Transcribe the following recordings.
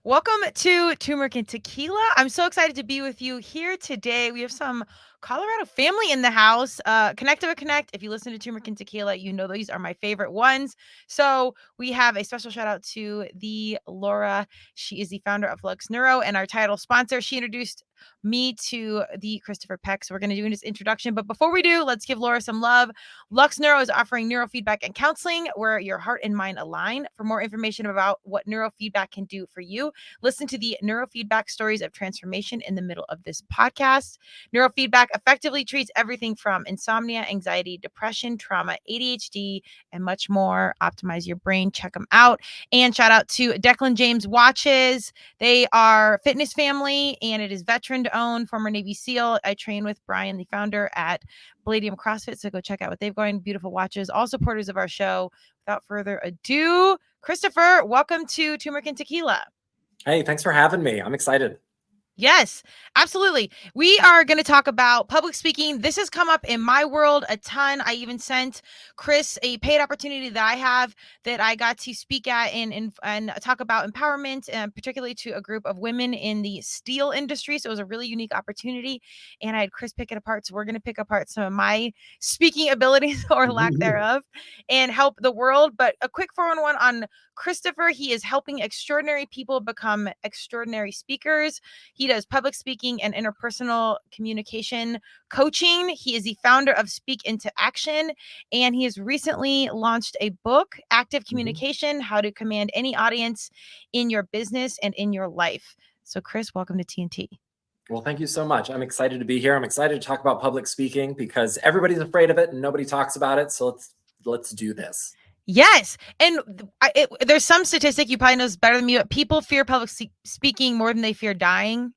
Welcome to Turmeric and Tequila. I'm so excited to be with you here today. We have some Colorado family in the house. Connect to Connect. If you listen to Turmeric and Tequila, you know these are my favorite ones. So we have a special shout out to the Laura. She is the founder of Lux Neuro and our title sponsor. She introduced me to the Christopher Peck. So we're going to do this introduction. But before we do, let's give Laura some love. Lux Neuro is offering neurofeedback and counseling where your heart and mind align. For more information about what neurofeedback can do for you, listen to the neurofeedback stories of transformation in the middle of this podcast. Neurofeedback effectively treats everything from insomnia, anxiety, depression, trauma, ADHD, and much more. Optimize your brain. Check them out. And shout out to Declan James Watches. They are fitness family and it is veteran owned, former Navy SEAL. I train with Brian, the founder, at Palladium CrossFit. So go check out what they've going. Beautiful watches, all supporters of our show. Without further ado, Christopher, welcome to Turmeric and Tequila. Hey, thanks for having me. I'm excited. Yes, absolutely. We are going to talk about public speaking. This has come up in my world a ton. I even sent Chris a paid opportunity that I have that I got to speak at and talk about empowerment, particularly to a group of women in the steel industry. So it was a really unique opportunity. And I had Chris pick it apart. So we're going to pick apart some of my speaking abilities or lack thereof and help the world. But a quick 411 on Christopher. He is helping extraordinary people become extraordinary speakers. He does public speaking and interpersonal communication coaching. He is the founder of Speak Into Action, and he has recently launched a book, Active Communication, How to Command Any Audience in Your Business and in Your Life. So, Chris, welcome to TNT. Well, thank you so much. I'm excited to be here. I'm excited to talk about public speaking because everybody's afraid of it and nobody talks about it. So let's do this. Yes. And there's some statistic you probably know is better than me, but people fear public speaking more than they fear dying.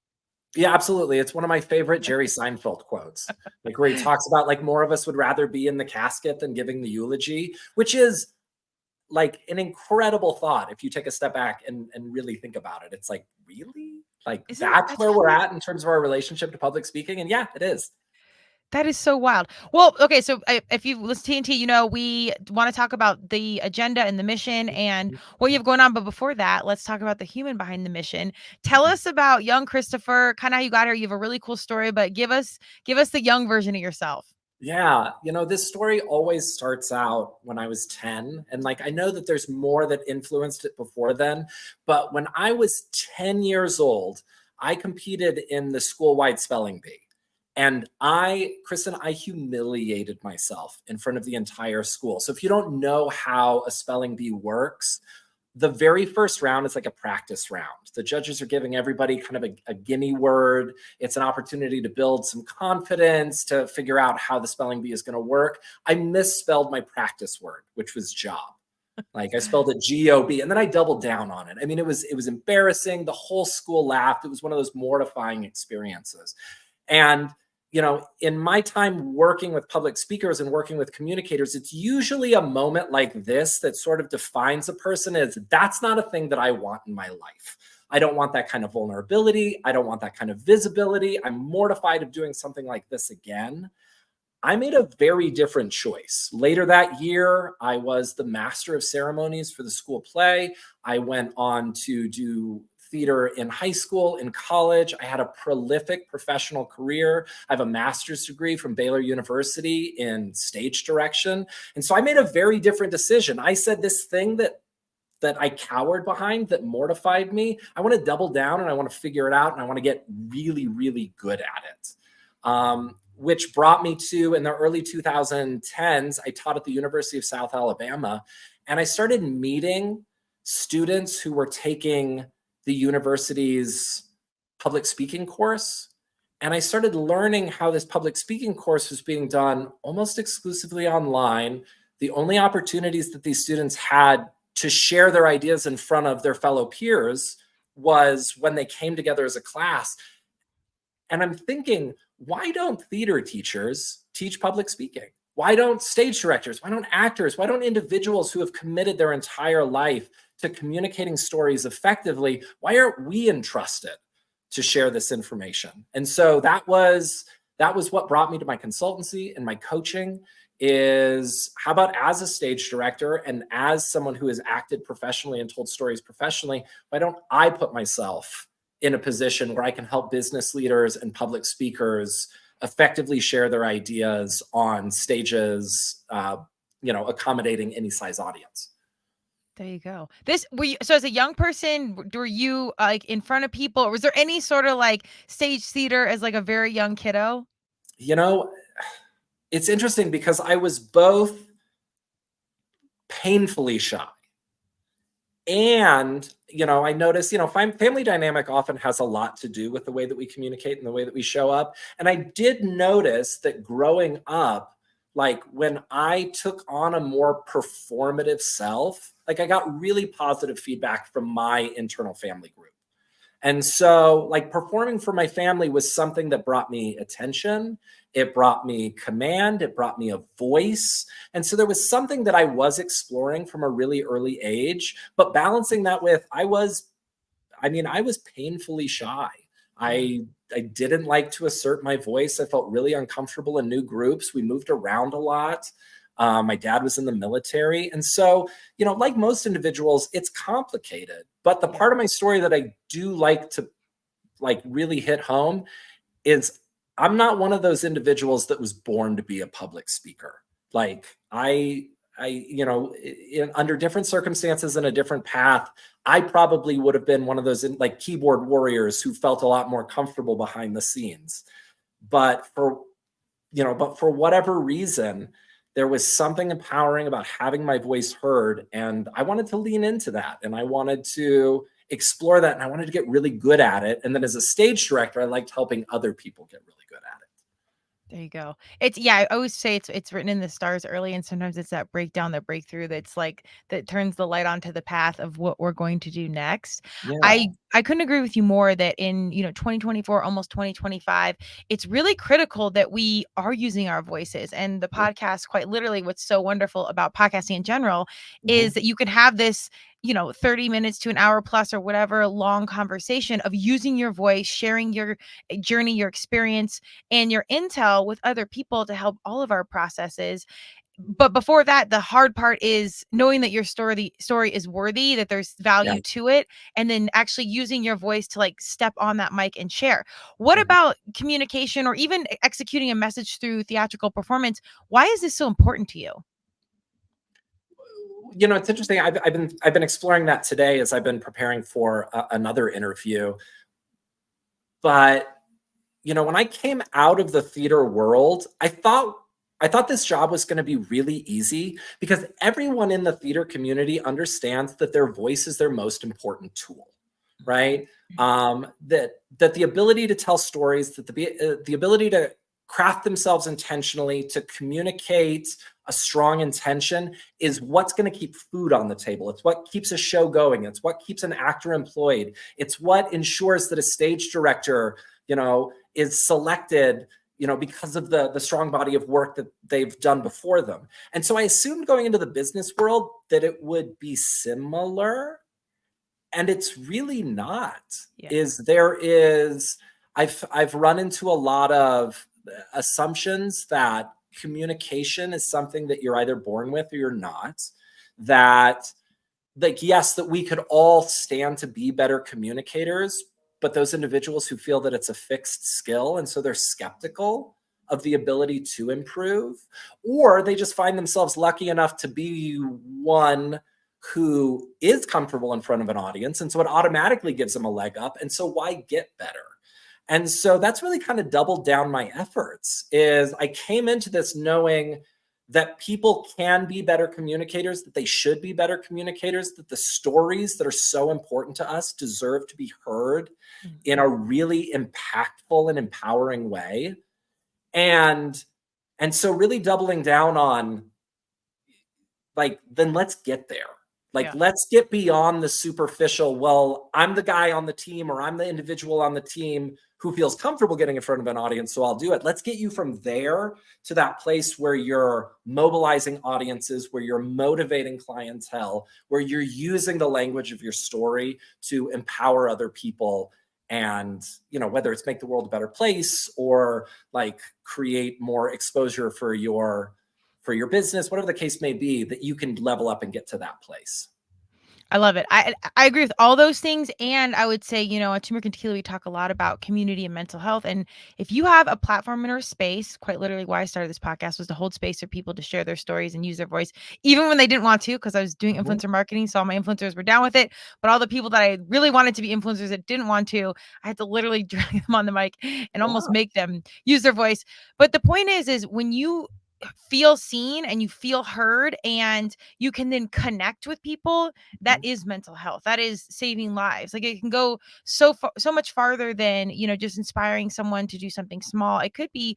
Yeah, absolutely. It's one of my favorite Jerry Seinfeld quotes, like where he talks about like more of us would rather be in the casket than giving the eulogy, which is like an incredible thought. If you take a step back and really think about it, it's like, really? Like that's where we're at in terms of our relationship to public speaking. And yeah, it is. That is so wild. Well, okay, so if you listen to TNT, you know, we want to talk about the agenda and the mission and what you have going on. But before that, let's talk about the human behind the mission. Tell us about young Christopher, kind of how you got here. You have a really cool story, but give us the young version of yourself. Yeah, this story always starts out when I was 10. And like, I know that there's more that influenced it before then. But when I was 10 years old, I competed in the school-wide spelling bee. And Kristen, I humiliated myself in front of the entire school. So if you don't know how a spelling bee works, the very first round is like a practice round. The judges are giving everybody kind of a gimme word. It's an opportunity to build some confidence, to figure out how the spelling bee is going to work. I misspelled my practice word, which was job. Like I spelled it G-O-B, and then I doubled down on it. I mean, it was embarrassing. The whole school laughed. It was one of those mortifying experiences. And in my time working with public speakers and working with communicators, it's usually a moment like this that sort of defines a person as that's not a thing that I want in my life. I don't want that kind of vulnerability. I don't want that kind of visibility. I'm mortified of doing something like this again. I made a very different choice. Later that year, I was the master of ceremonies for the school play. I went on to do theater in high school, in college. I had a prolific professional career. I have a master's degree from Baylor University in stage direction. And so I made a very different decision. I said this thing that I cowered behind, that mortified me, I want to double down and I want to figure it out and I want to get really, really good at it. Which brought me to, in the early 2010s, I taught at the University of South Alabama, and I started meeting students who were taking the university's public speaking course. And I started learning how this public speaking course was being done almost exclusively online. The only opportunities that these students had to share their ideas in front of their fellow peers was when they came together as a class. And I'm thinking, why don't theater teachers teach public speaking? Why don't stage directors? Why don't actors? Why don't individuals who have committed their entire life to communicating stories effectively, why aren't we entrusted to share this information? And so that was what brought me to my consultancy and my coaching, is how about as a stage director and as someone who has acted professionally and told stories professionally, why don't I put myself in a position where I can help business leaders and public speakers effectively share their ideas on stages, accommodating any size audience. There you go. So as a young person, were you like in front of people, or was there any sort of like stage theater as like a very young kiddo? It's interesting because I was both painfully shy and, I noticed, family dynamic often has a lot to do with the way that we communicate and the way that we show up. And I did notice that growing up, like when I took on a more performative self, like I got really positive feedback from my internal family group. And so, like, performing for my family was something that brought me attention. It brought me command. It brought me a voice. And so there was something that I was exploring from a really early age, but balancing that with, I was painfully shy. I didn't like to assert my voice. I felt really uncomfortable in new groups. We moved around a lot. My dad was in the military. And so, like most individuals, it's complicated. But the part of my story that I do like to really hit home is I'm not one of those individuals that was born to be a public speaker. Like under different circumstances and a different path, I probably would have been one of those keyboard warriors who felt a lot more comfortable behind the scenes. But for whatever reason, there was something empowering about having my voice heard. And I wanted to lean into that. And I wanted to explore that. And I wanted to get really good at it. And then as a stage director, I liked helping other people get really good at it. There you go. I always say it's written in the stars early, and sometimes it's that breakdown, that breakthrough that's like that turns the light onto the path of what we're going to do next. Yeah. I couldn't agree with you more that in 2024, almost 2025, it's really critical that we are using our voices. And the podcast, quite literally, what's so wonderful about podcasting in general is that you can have this 30 minutes to an hour plus or whatever long conversation of using your voice, sharing your journey, your experience, and your intel with other people to help all of our processes. But before that, the hard part is knowing that your story is worthy, that there's value to it, and then actually using your voice to like step on that mic and share. What about communication or even executing a message through theatrical performance? Why is this so important to you? It's interesting. I've been exploring that today as I've been preparing for another interview. But when I came out of the theater world, I thought this job was going to be really easy because everyone in the theater community understands that their voice is their most important tool, right? That the ability to tell stories, that the ability to craft themselves intentionally, to communicate a strong intention is what's going to keep food on the table. It's what keeps a show going. It's what keeps an actor employed. It's what ensures that a stage director, is selected, because of the strong body of work that they've done before them. And so I assumed going into the business world that it would be similar. And it's really not. I've run into a lot of assumptions that communication is something that you're either born with or you're not. That yes, that we could all stand to be better communicators, but those individuals who feel that it's a fixed skill and so they're skeptical of the ability to improve, or they just find themselves lucky enough to be one who is comfortable in front of an audience, and so it automatically gives them a leg up, and so why get better? And so that's really kind of doubled down my efforts. Is I came into this knowing that people can be better communicators, that they should be better communicators, that the stories that are so important to us deserve to be heard in a really impactful and empowering way. And so really doubling down on then let's get there. Let's get beyond the superficial, well, I'm the guy on the team or I'm the individual on the team who feels comfortable getting in front of an audience, so I'll do it. Let's get you from there to that place where you're mobilizing audiences, where you're motivating clientele, where you're using the language of your story to empower other people. And, whether it's make the world a better place or create more exposure for your for your business, whatever the case may be, that you can level up and get to that place. I love it. I agree with all those things, and I would say, at Turmeric and Tequila, we talk a lot about community and mental health. And if you have a platform or a space, quite literally, why I started this podcast was to hold space for people to share their stories and use their voice, even when they didn't want to, because I was doing influencer marketing, so all my influencers were down with it. But all the people that I really wanted to be influencers that didn't want to, I had to literally drag them on the mic and almost make them use their voice. But the point is when you feel seen and you feel heard and you can then connect with people, that is mental health. That is saving lives. Like, it can go so much farther than, just inspiring someone to do something small. It could be,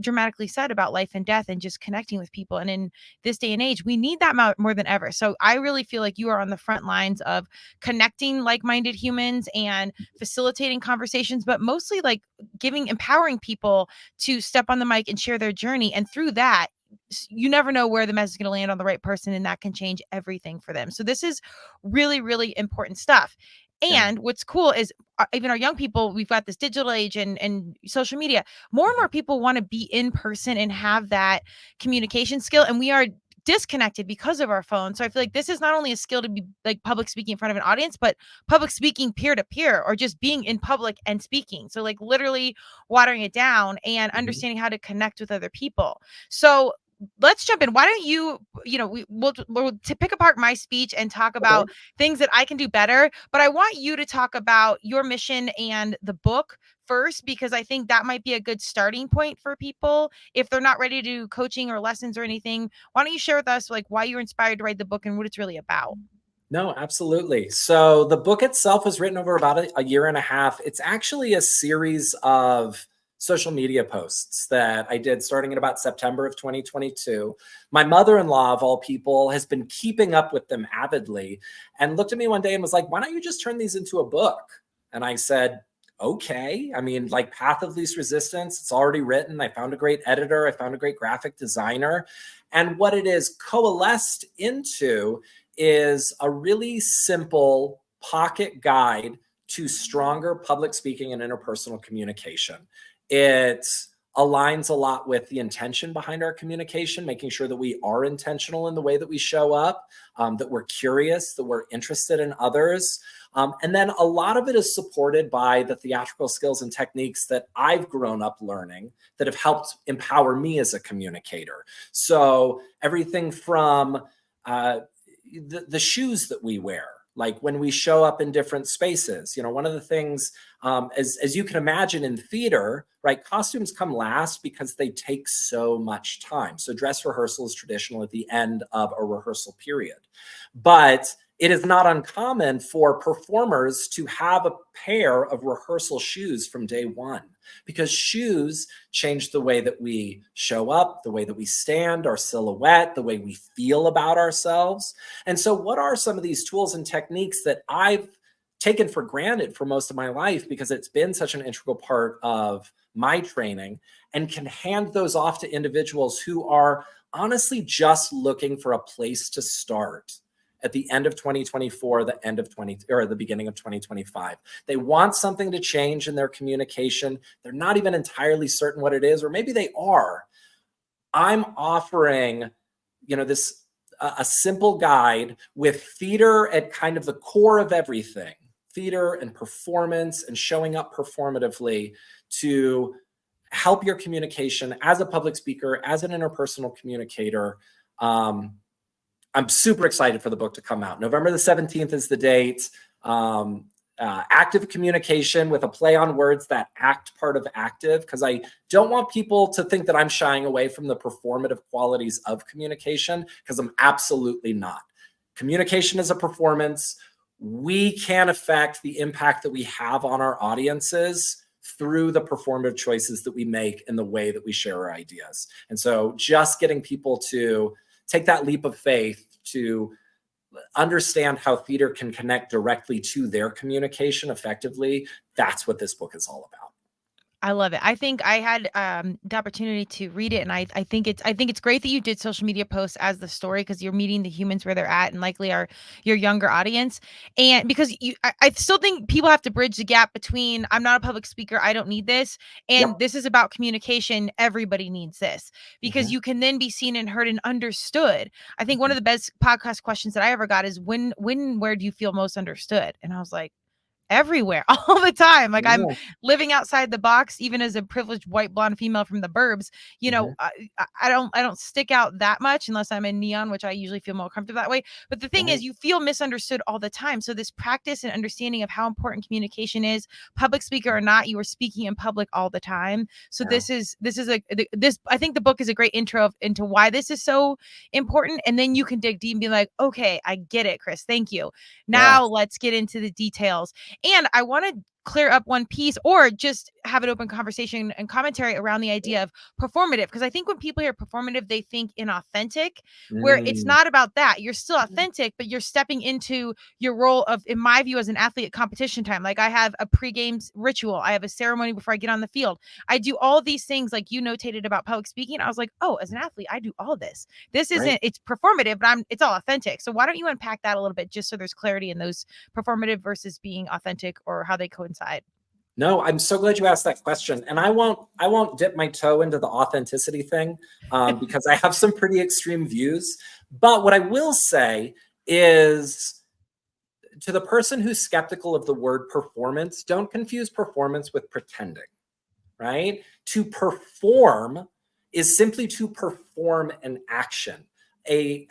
dramatically said about life and death and just connecting with people. And in this day and age, we need that more than ever. So I really feel like you are on the front lines of connecting like-minded humans and facilitating conversations, but mostly like empowering people to step on the mic and share their journey. And through that, you never know where the message is going to land on the right person, and that can change everything for them. So this is really, really important stuff. And what's cool is even our young people, we've got this digital age and social media. More and more people want to be in person and have that communication skill. And we are disconnected because of our phone. So I feel like this is not only a skill to be like public speaking in front of an audience, but public speaking peer to peer, or just being in public and speaking. So like literally watering it down and understanding how to connect with other people. So let's jump in. Why don't we'll to pick apart my speech and talk about things that I can do better, but I want you to talk about your mission and the book first, because I think that might be a good starting point for people if they're not ready to do coaching or lessons or anything. Why don't you share with us like why you're inspired to write the book and what it's really about? No, absolutely. So the book itself was written over about a year and a half. It's actually a series of social media posts that I did starting in about September of 2022. My mother-in-law, of all people, has been keeping up with them avidly and looked at me one day and was like, why don't you just turn these into a book? And I said, okay. I mean, like Path of Least Resistance, it's already written. I found a great editor. I found a great graphic designer. And what it is coalesced into is a really simple pocket guide to stronger public speaking and interpersonal communication. It aligns a lot with the intention behind our communication, making sure that we are intentional in the way that we show up, that we're curious, that we're interested in others. And then a lot of it is supported by the theatrical skills and techniques that I've grown up learning that have helped empower me as a communicator. So everything from the shoes that we wear, like when we show up in different spaces. One of the things, as you can imagine in theater, right, costumes come last because they take so much time. So dress rehearsal is traditional at the end of a rehearsal period. But it is not uncommon for performers to have a pair of rehearsal shoes from day one, because shoes change the way that we show up, the way that we stand, our silhouette, the way we feel about ourselves. And so what are some of these tools and techniques that I've taken for granted for most of my life, because it's been such an integral part of my training, and can hand those off to individuals who are honestly just looking for a place to start at the end of 2024, the beginning of 2025. They want something to change in their communication. They're not even entirely certain what it is, or maybe they are. I'm offering, a simple guide with theater at kind of the core of everything, theater and performance and showing up performatively, to help your communication as a public speaker, as an interpersonal communicator. I'm super excited for the book to come out. November the 17th is the date. Active communication, with a play on words, that act part of active, because I don't want people to think that I'm shying away from the performative qualities of communication, because I'm absolutely not. Communication is a performance. We can affect the impact that we have on our audiences through the performative choices that we make and the way that we share our ideas. And so just getting people to take that leap of faith to understand how theater can connect directly to their communication effectively, that's what this book is all about. I love it. I think I had the opportunity to read it, and I think it's great that you did social media posts as the story, because you're meeting the humans where they're at, and likely are your younger audience. And because I still think people have to bridge the gap between I'm not a public speaker, I don't need this, and Yep. this is about communication. Everybody needs this, because Mhm. you can then be seen and heard and understood. I think one Mhm. of the best podcast questions that I ever got is where do you feel most understood? And I was like, everywhere, all the time. Like, I'm Yeah. living outside the box, even as a privileged white blonde female from the burbs. Mhm. I don't stick out that much unless I'm in neon, which I usually feel more comfortable that way. But the thing is, Right. you feel misunderstood all the time. So this practice and understanding of how important communication is, public speaker or not, you are speaking in public all the time. So Yeah. this I think the book is a great intro into why this is so important. And then you can dig deep and be like, okay, I get it, Chris. Thank you. Yeah. Now let's get into the details. And I want to clear up one piece, or just have an open conversation and commentary around the idea of performative, because I think when people hear performative, they think inauthentic, where it's Mm. not about that. You're still authentic, but you're stepping into your role of, in my view, as an athlete at competition time. Like, I have a pre-game ritual, I have a ceremony before I get on the field, I do all these things. Like you notated about public speaking, I was like, oh, as an athlete, I do all this. This Right. isn't, it's performative, but it's all authentic. So why don't you unpack that a little bit, just so there's clarity in those performative versus being authentic, or how they coincide? No, I'm so glad you asked that question. And I won't dip my toe into the authenticity thing, because I have some pretty extreme views. But what I will say is, to the person who's skeptical of the word performance, don't confuse performance with pretending, right? To perform is simply to perform an action. A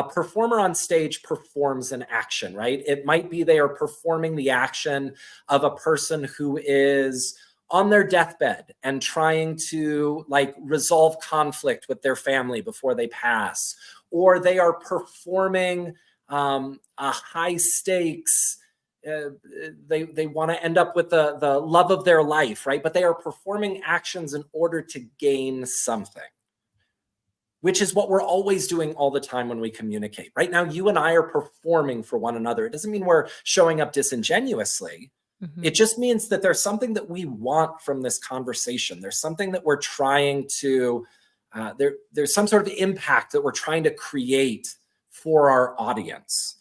performer on stage performs an action, right? It might be they are performing the action of a person who is on their deathbed and trying to like resolve conflict with their family before they pass, or they are performing a high stakes, they want to end up with the love of their life, right? But they are performing actions in order to gain something, which is what we're always doing all the time when we communicate. Right now, you and I are performing for one another. It doesn't mean we're showing up disingenuously. Mhm. It just means that there's something that we want from this conversation. There's something that we're trying to, there's some sort of impact that we're trying to create for our audience.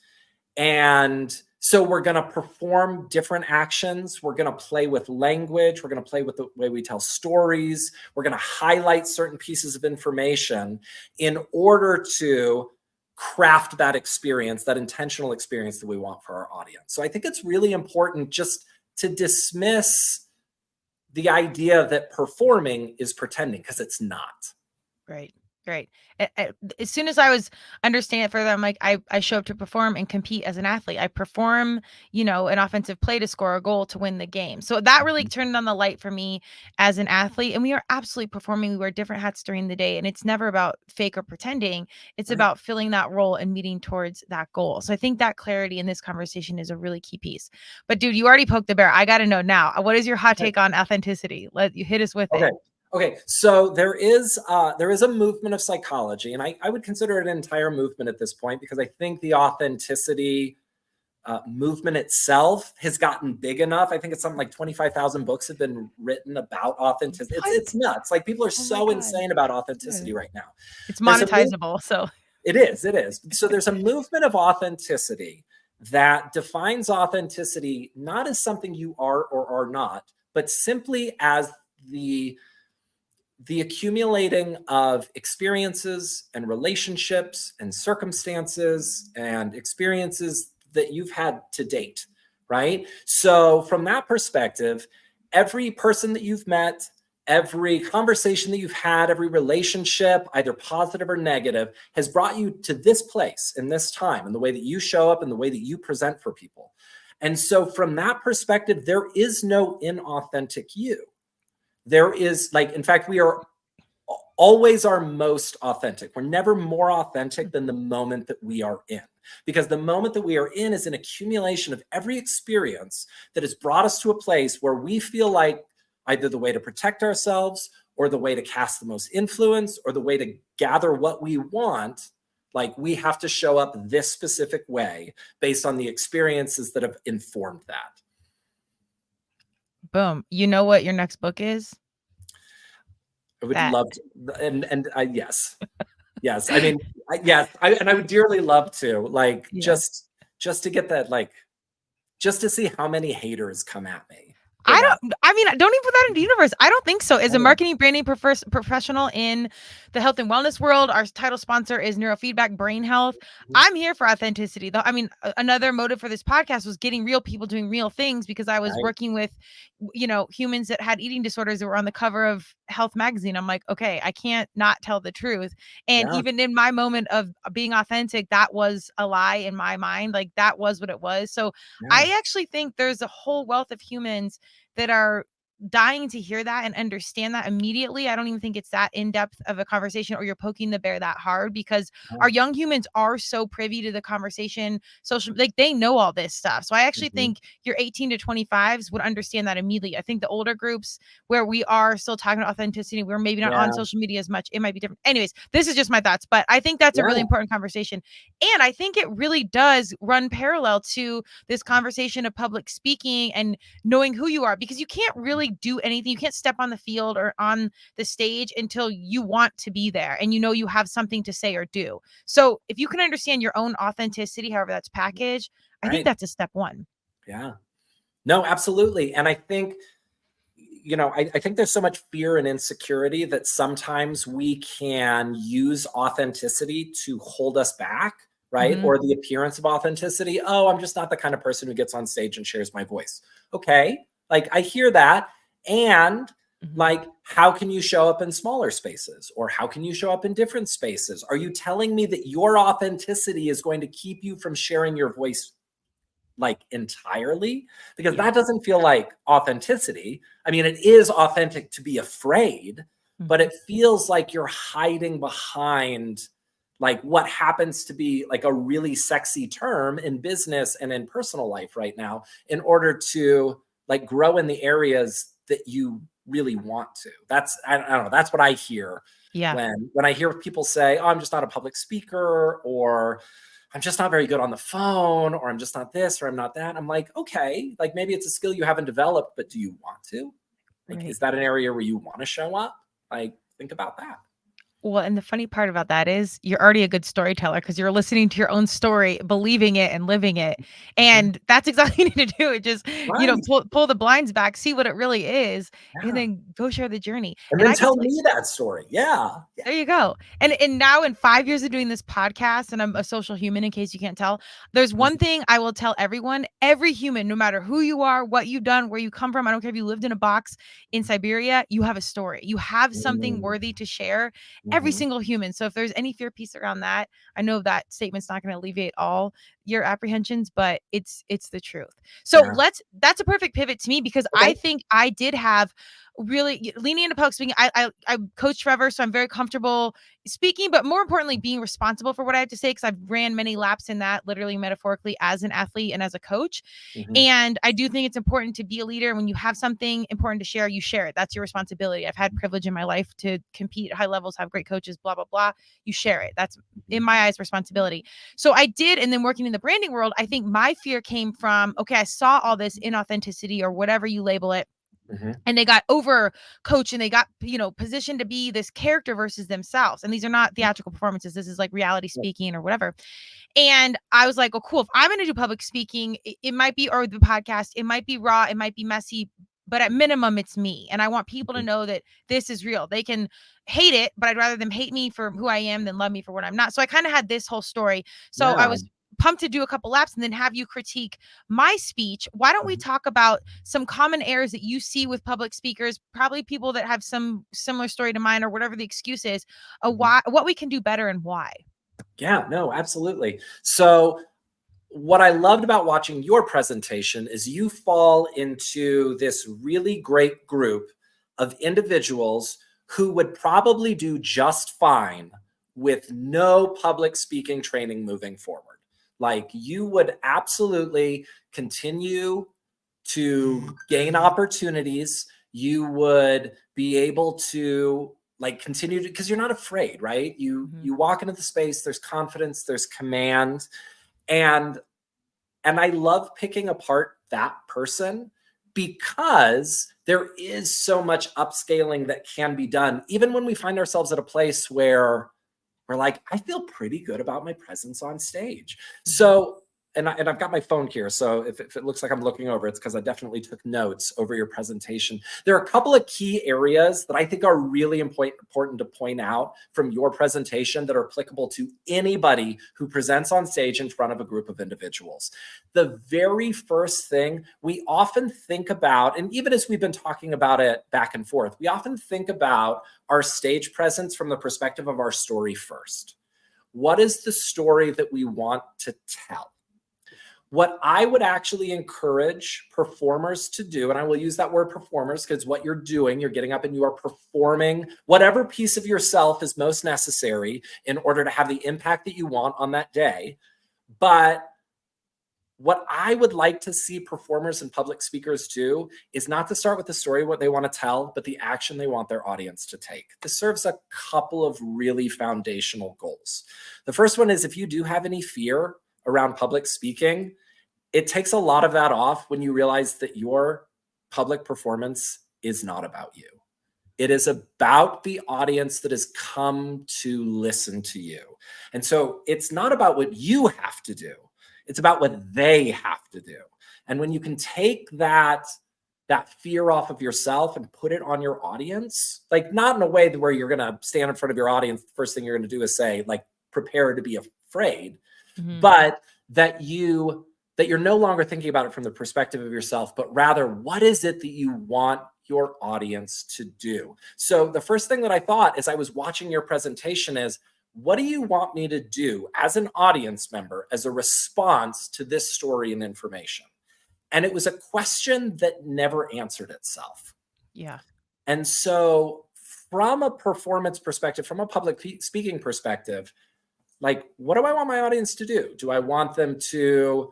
And so we're going to perform different actions. We're going to play with language. We're going to play with the way we tell stories. We're going to highlight certain pieces of information in order to craft that experience, that intentional experience that we want for our audience. So I think it's really important just to dismiss the idea that performing is pretending, because it's not. Right. Right. As soon as I was understanding it further, I'm like, I show up to perform and compete as an athlete. I perform, an offensive play to score a goal to win the game. So that really turned on the light for me as an athlete. And we are absolutely performing. We wear different hats during the day, and it's never about fake or pretending. It's Right. about filling that role and meeting towards that goal. So I think that clarity in this conversation is a really key piece. But dude, you already poked the bear. I got to know now. What is your hot take on authenticity? Let you hit us with Okay. it. Okay, so there is a movement of psychology, and I would consider it an entire movement at this point, because I think the authenticity movement itself has gotten big enough. I think it's something like 25,000 books have been written about authenticity. It's What? nuts. Like, people are Oh my so God. insane about Yeah. authenticity right now. It's There's a move, monetizable. So it is. So there's a movement of authenticity that defines authenticity not as something you are or are not, but simply as the accumulating of experiences and relationships and circumstances and experiences that you've had to date, right? So, from that perspective, every person that you've met, every conversation that you've had, every relationship, either positive or negative, has brought you to this place in this time, and the way that you show up and the way that you present for people. And so, from that perspective, there is no inauthentic you. There is, like, in fact, we are always our most authentic. We're never more authentic than the moment that we are in, because the moment that we are in is an accumulation of every experience that has brought us to a place where we feel like either the way to protect ourselves, or the way to cast the most influence, or the way to gather what we want, like, we have to show up this specific way based on the experiences that have informed that. Boom. You know what your next book is? I would That. love to, and yes, yes. I mean, yes, I would dearly love to, like, Yeah. just to get that, like, just to see how many haters come at me for I that. don't even put that in the universe. I don't think so. As a Oh, marketing branding professional in the health and wellness world, our title sponsor is Neurofeedback Brain Health. mhm. I'm here for authenticity. Though, I mean, another motive for this podcast was getting real people doing real things because I was Right. working with, humans that had eating disorders that were on the cover of Health magazine. I'm like, okay, I can't not tell the truth. And Yeah, even in my moment of being authentic, that was a lie in my mind. Like that was what it was. So yeah, I actually think there's a whole wealth of humans that are dying to hear that and understand that immediately. I don't even think it's that in depth of a conversation or you're poking the bear that hard because yeah. our young humans are so privy to the conversation, social, like they know all this stuff. So I actually Mhm. think your 18 to 25s would understand that immediately. I think the older groups where we are still talking about authenticity, we're maybe not on Yeah, social media as much. It might be different. Anyways, this is just my thoughts, but I think that's a really yeah. important conversation. And I think it really does run parallel to this conversation of public speaking and knowing who you are because you can't really do anything. You can't step on the field or on the stage until you want to be there and you have something to say or do. So if you can understand your own authenticity, however that's packaged, I think Right. that's a step one. Yeah. No, absolutely. And I think, I think there's so much fear and insecurity that sometimes we can use authenticity to hold us back, right? Mm-hmm. Or the appearance of authenticity. Oh, I'm just not the kind of person who gets on stage and shares my voice. Okay. Like I hear that. And Mm-hmm. like, how can you show up in smaller spaces? Or how can you show up in different spaces? Are you telling me that your authenticity is going to keep you from sharing your voice like entirely? Because Yeah. that doesn't feel like authenticity. I mean, it is authentic to be afraid, but Mm-hmm. it feels like you're hiding behind like what happens to be like a really sexy term in business and in personal life right now in order to like grow in the areas that you really want to. That's I don't know, that's what I hear Yeah. when I hear people say, "Oh, I'm just not a public speaker," or I'm just not very good on the phone, or I'm just not this, or I'm not that. I'm like, okay, like maybe it's a skill you haven't developed, but do you want to? Like, Right. is that an area where you want to show up? Like, think about that. Well, and the funny part about that is you're already a good storyteller because you're listening to your own story, believing it and living it. Mhm. And that's exactly what you need to do. It just, Right. pull the blinds back, see what it really is, and Yeah. then go share the journey. And And then I can tell tell you, me that story. Yeah. Yeah. there you go. And now in 5 years of doing this podcast, and I'm a social human in case you can't tell, there's one Mhm. thing I will tell everyone, every human, no matter who you are, what you've done, where you come from, I don't care if you lived in a box in Siberia, you have a story. You have something Mm. worthy to share, every Mhm. single human. So if there's any fear piece around that, I know that statement's not going to alleviate all your apprehensions, but it's the truth. So Yeah. that's a perfect pivot to me because I Okay. think I did have really leaning into public speaking. I coach Trevor, so I'm very comfortable speaking, but more importantly, being responsible for what I have to say because I've ran many laps in that, literally, metaphorically, as an athlete and as a coach. Mhm. And I do think it's important to be a leader. When you have something important to share, you share it. That's your responsibility. I've had privilege in my life to compete at high levels, have great coaches, blah blah blah. You share it. That's in my eyes responsibility. So I did, and then working in the branding world, I think my fear came from okay, I saw all this inauthenticity or whatever you label it, Mhm. and they got over coached and they got positioned to be this character versus themselves, and these are not theatrical performances, this is like reality Yeah. speaking or whatever. And I was like, oh cool, if I'm going to do public speaking, it might be, or the podcast, it might be raw, it might be messy, but at minimum it's me, and I want people to Mhm. know that this is real. They can hate it, but I'd rather them hate me for who I am than love me for what I'm not. So I kind of had this whole story. So I Yeah. was pumped to do a couple laps and then have you critique my speech. Why don't we Mhm. talk about some common errors that you see with public speakers, probably people that have some similar story to mine or whatever the excuse is, Mhm. why, what we can do better and why. Yeah, no, absolutely. So what I loved about watching your presentation is you fall into this really great group of individuals who would probably do just fine with no public speaking training moving forward. Like you would absolutely continue to gain opportunities. You would be able to like continue to, because you're not afraid, right? You Mhm. you walk into the space, there's confidence, there's command, and and I love picking apart that person because there is so much upscaling that can be done, even when we find ourselves at a place where we're like, I feel pretty good about my presence on stage. So, and I've got my phone here. So if it looks like I'm looking over, it's because I definitely took notes over your presentation. There are a couple of key areas that I think are really important to point out from your presentation that are applicable to anybody who presents on stage in front of a group of individuals. The very first thing we often think about, and even as we've been talking about it back and forth, we often think about our stage presence from the perspective of our story first. What is the story that we want to tell? What I would actually encourage performers to do, and I will use that word performers because what you're doing, you're getting up and you are performing whatever piece of yourself is most necessary in order to have the impact that you want on that day. But what I would like to see performers and public speakers do is not to start with the story, what they want to tell, but the action they want their audience to take. This serves a couple of really foundational goals. The first one is if you do have any fear around public speaking, it takes a lot of that off when you realize that your public performance is not about you. It is about the audience that has come to listen to you. And so it's not about what you have to do. It's about what they have to do. And when you can take that fear off of yourself and put it on your audience, like not in a way where you're going to stand in front of your audience, the first thing you're going to do is say, like, prepare to be afraid, but that you're no longer thinking about it from the perspective of yourself, but rather, what is it that you want your audience to do? So the first thing that I thought as I was watching your presentation is, what do you want me to do as an audience member as a response to this story and information? And it was a question that never answered itself. Yeah. And so from a performance perspective, from a public speaking perspective, like, what do I want my audience to do? Do I want them to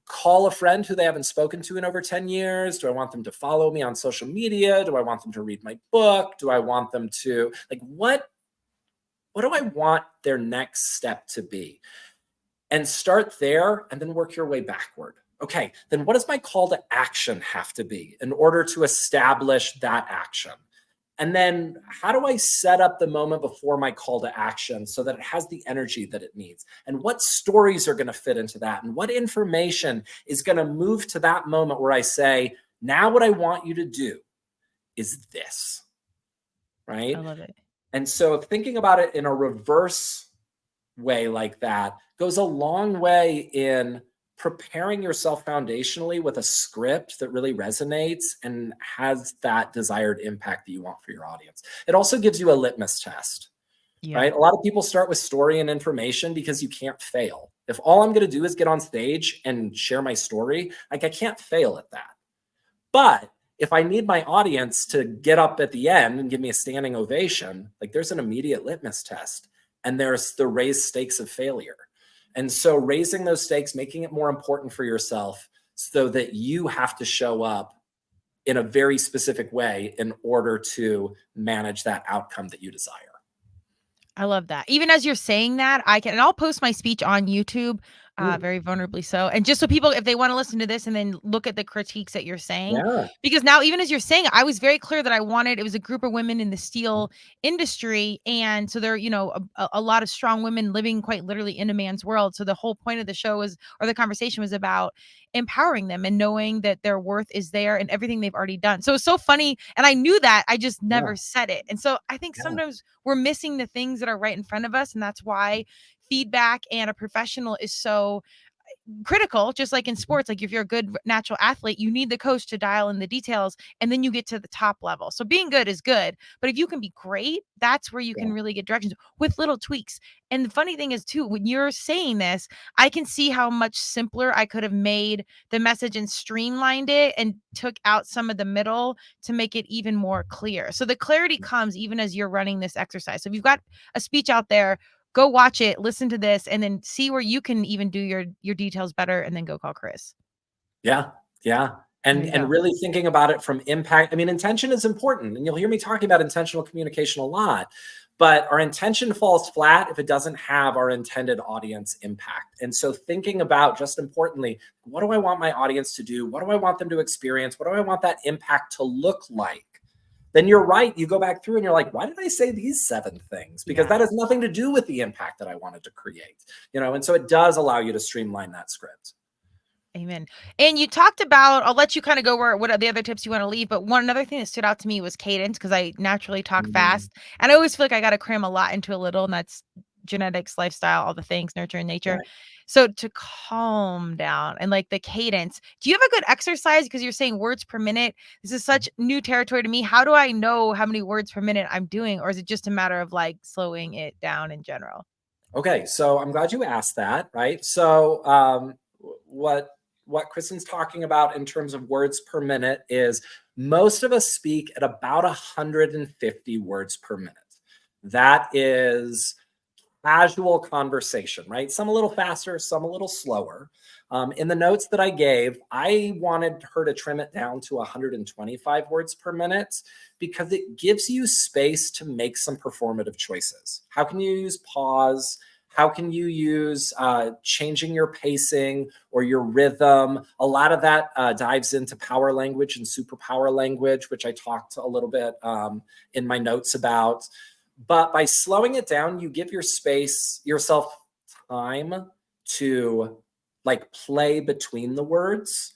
call a friend who they haven't spoken to in over 10 years? Do I want them to follow me on social media? Do I want them to read my book? Do I want them to, like, what do I want their next step to be? And start there and then work your way backward. Okay, then what does my call to action have to be in order to establish that action? And then how do I set up the moment before my call to action so that it has the energy that it needs? And what stories are going to fit into that? And what information is going to move to that moment where I say, now what I want you to do is this, right? I love it. And so thinking about it in a reverse way like that goes a long way in preparing yourself foundationally with a script that really resonates and has that desired impact that you want for your audience. It also gives you a litmus test, right? A lot of people start with story and information because you can't fail. If all I'm going to do is get on stage and share my story, like, I can't fail at that. But if I need my audience to get up at the end and give me a standing ovation, like, there's an immediate litmus test, and there's the raised stakes of failure. And so raising those stakes, making it more important for yourself so that you have to show up in a very specific way in order to manage that outcome that you desire. I love that. Even as you're saying that, and I'll post my speech on YouTube, very vulnerably so. And just so people, if they want to listen to this and then look at the critiques that you're saying, because now, even as you're saying, I was very clear that it was a group of women in the steel industry. And so there, a lot of strong women living quite literally in a man's world. So the whole point of the show or the conversation was about empowering them and knowing that their worth is there and everything they've already done. So it's so funny. And I knew that, I just never said it. And so I think sometimes we're missing the things that are right in front of us. And that's why feedback and a professional is so critical. Just like in sports, like if you're a good natural athlete, you need the coach to dial in the details, and then you get to the top level. So being good is good, but if you can be great, that's where you can really get directions with little tweaks. And the funny thing is too, when you're saying this, I can see how much simpler I could have made the message and streamlined it and took out some of the middle to make it even more clear. So the clarity comes even as you're running this exercise. So if you've got a speech out there, go watch it, listen to this, and then see where you can even do your details better, and then go call Chris. Yeah. and really thinking about it from impact. I mean, intention is important, and you'll hear me talking about intentional communication a lot, but our intention falls flat if it doesn't have our intended audience impact. And so thinking about, just importantly, what do I want my audience to do? What do I want them to experience? What do I want that impact to look like? Then you're right. You go back through and you're like, why did I say these 7 things? Because that has nothing to do with the impact that I wanted to create, and so it does allow you to streamline that script. Amen. And you talked about, I'll let you kind of go what are the other tips you want to leave, but another thing that stood out to me was cadence, because I naturally talk fast, and I always feel like I got to cram a lot into a little, and that's genetics, lifestyle, all the things, nurture and nature. Right. So to calm down and like the cadence, do you have a good exercise? Because you're saying words per minute. This is such new territory to me. How do I know how many words per minute I'm doing? Or is it just a matter of like slowing it down in general? Okay, so I'm glad you asked that, right? So what Kristen's talking about in terms of words per minute is most of us speak at about 150 words per minute. That is casual conversation, right? Some a little faster, some a little slower. In the notes that I gave, I wanted her to trim it down to 125 words per minute because it gives you space to make some performative choices. How can you use pause? How can you use changing your pacing or your rhythm? A lot of that dives into power language and superpower language, which I talked a little bit in my notes about. But by slowing it down, you give yourself time to like play between the words,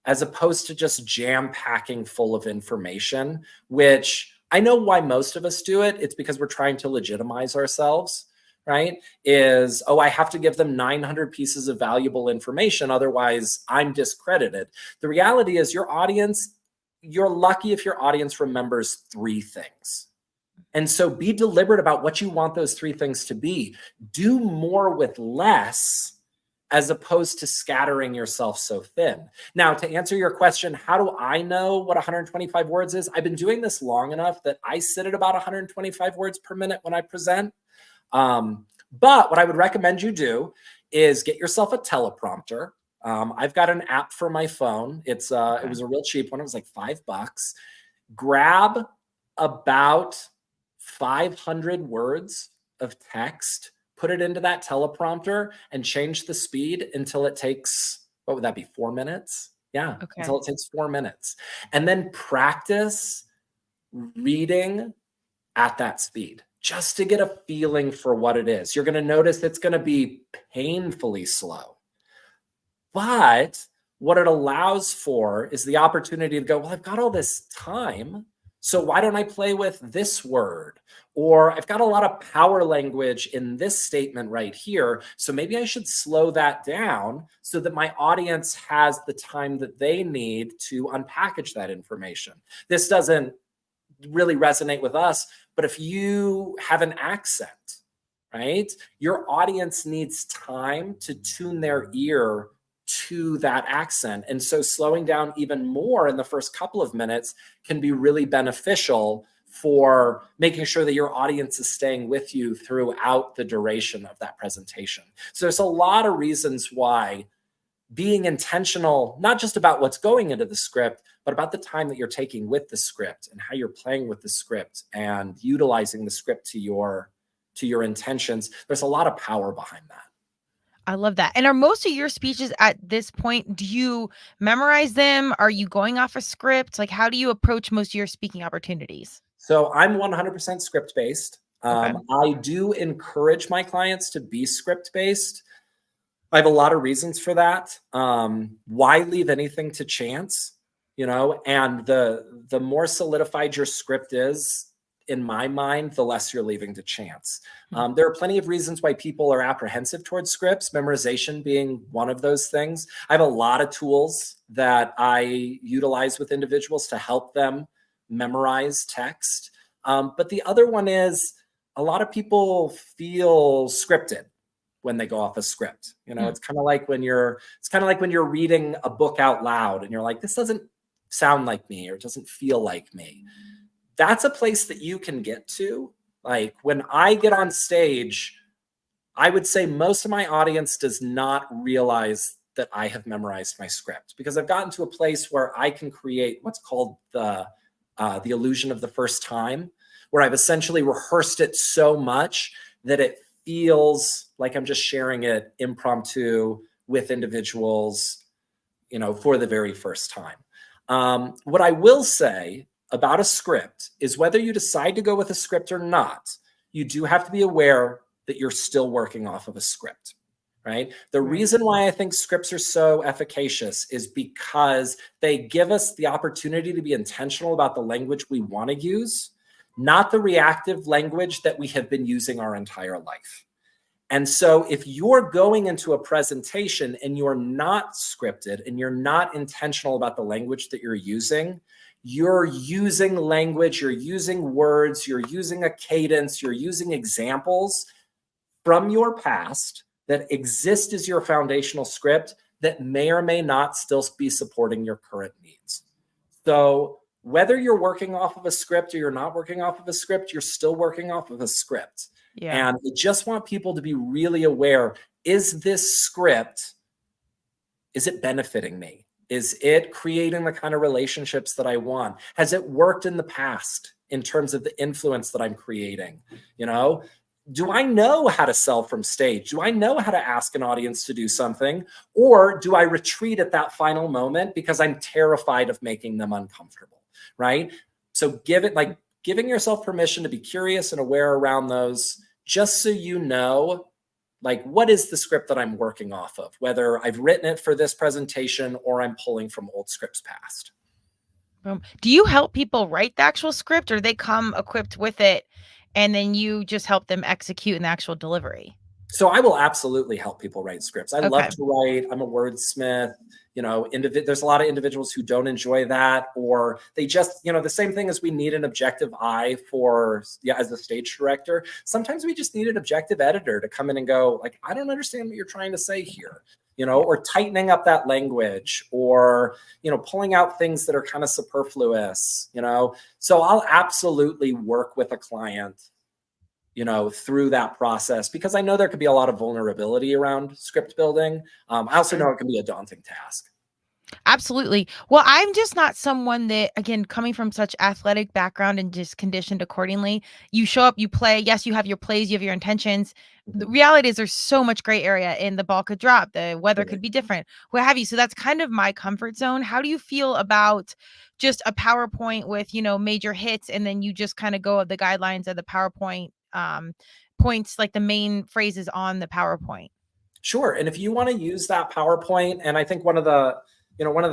as opposed to just jam packing full of information, which I know why most of us do it. It's because we're trying to legitimize ourselves. Right? I have to give them 900 pieces of valuable information. Otherwise, I'm discredited. The reality is you're lucky if your audience remembers 3 things. And so be deliberate about what you want those 3 things to be. Do more with less, as opposed to scattering yourself so thin. Now, to answer your question, how do I know what 125 words is? I've been doing this long enough that I sit at about 125 words per minute when I present. But what I would recommend you do is get yourself a teleprompter. I've got an app for my phone. It was a real cheap one. It was like $5. Grab about 500 words of text, put it into that teleprompter, and change the speed until it takes, what would that be, 4 minutes? Yeah, until it takes 4 minutes. And then practice reading at that speed, just to get a feeling for what it is. You're going to notice it's going to be painfully slow. But what it allows for is the opportunity to go, well, I've got all this time, so why don't I play with this word? Or I've got a lot of power language in this statement right here, so maybe I should slow that down so that my audience has the time that they need to unpackage that information. This doesn't really resonate with us, but if you have an accent, right, your audience needs time to tune their ear to that accent. And so slowing down even more in the first couple of minutes can be really beneficial for making sure that your audience is staying with you throughout the duration of that presentation. So there's a lot of reasons why being intentional, not just about what's going into the script, but about the time that you're taking with the script and how you're playing with the script and utilizing the script to your intentions. There's a lot of power behind that. I love that. And are most of your speeches at this point, do you memorize them? Are you going off a script? Like, how do you approach most of your speaking opportunities? So I'm 100% script based. I do encourage my clients to be script based. I have a lot of reasons for that. Why leave anything to chance? And the more solidified your script is, in my mind, the less you're leaving to chance. There are plenty of reasons why people are apprehensive towards scripts, memorization being one of those things. I have a lot of tools that I utilize with individuals to help them memorize text. But the other one is a lot of people feel scripted when they go off a script. It's kind of like when you're reading a book out loud and you're like, this doesn't sound like me, or it doesn't feel like me. That's a place that you can get to. Like when I get on stage, I would say most of my audience does not realize that I have memorized my script, because I've gotten to a place where I can create what's called the illusion of the first time, where I've essentially rehearsed it so much that it feels like I'm just sharing it impromptu with individuals, for the very first time. What I will say about a script is, whether you decide to go with a script or not, you do have to be aware that you're still working off of a script, right? The reason why I think scripts are so efficacious is because they give us the opportunity to be intentional about the language we want to use, not the reactive language that we have been using our entire life. And so if you're going into a presentation and you're not scripted and you're not intentional about the language that you're using language, you're using words, you're using a cadence, you're using examples from your past that exist as your foundational script that may or may not still be supporting your current needs. So whether you're working off of a script or you're not working off of a script, you're still working off of a script. Yeah. And I just want people to be really aware, is this script, is it benefiting me? Is it creating the kind of relationships that I want? Has it worked in the past in terms of the influence that I'm creating? Do I know how to sell from stage? Do I know how to ask an audience to do something? Or do I retreat at that final moment because I'm terrified of making them uncomfortable, right? So giving yourself permission to be curious and aware around those, just so you know, what is the script that I'm working off of, whether I've written it for this presentation or I'm pulling from old scripts past. Do you help people write the actual script, or they come equipped with it and then you just help them execute in the actual delivery? So I will absolutely help people write scripts. I love to write. I'm a wordsmith. There's a lot of individuals who don't enjoy that, or they just, the same thing as we need an objective eye as a stage director. Sometimes we just need an objective editor to come in and go, I don't understand what you're trying to say here, or tightening up that language, or, pulling out things that are kind of superfluous, So I'll absolutely work with a client through that process, because I know there could be a lot of vulnerability around script building. I also know it can be a daunting task. Absolutely. Well, I'm just not someone that, again, coming from such athletic background and just conditioned accordingly, you show up, you play. Yes, you have your plays, you have your intentions. The reality is there's so much gray area, and the ball could drop, the weather could be different, what have you. So that's kind of my comfort zone. How do you feel about just a PowerPoint with, major hits, and then you just kind of go of the guidelines of the PowerPoint points, like the main phrases on the PowerPoint? Sure. And if you want to use that PowerPoint, and I think one of the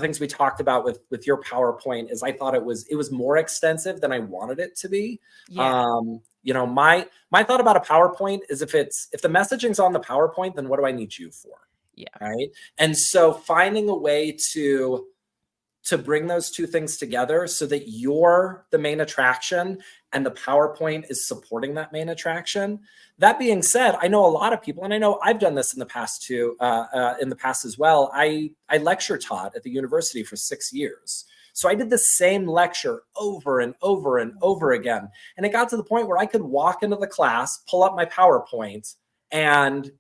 things we talked about with your PowerPoint is I thought it was more extensive than I wanted it to be. Yeah. My thought about a PowerPoint is, if the messaging's on the PowerPoint, then what do I need you for? Yeah. Right. And so finding a way to bring those two things together so that you're the main attraction and the PowerPoint is supporting that main attraction. That being said, I know a lot of people, and I know I've done this in the past too, as well. I lecture taught at the university for 6 years. So I did the same lecture over and over and over again. And it got to the point where I could walk into the class, pull up my PowerPoint, and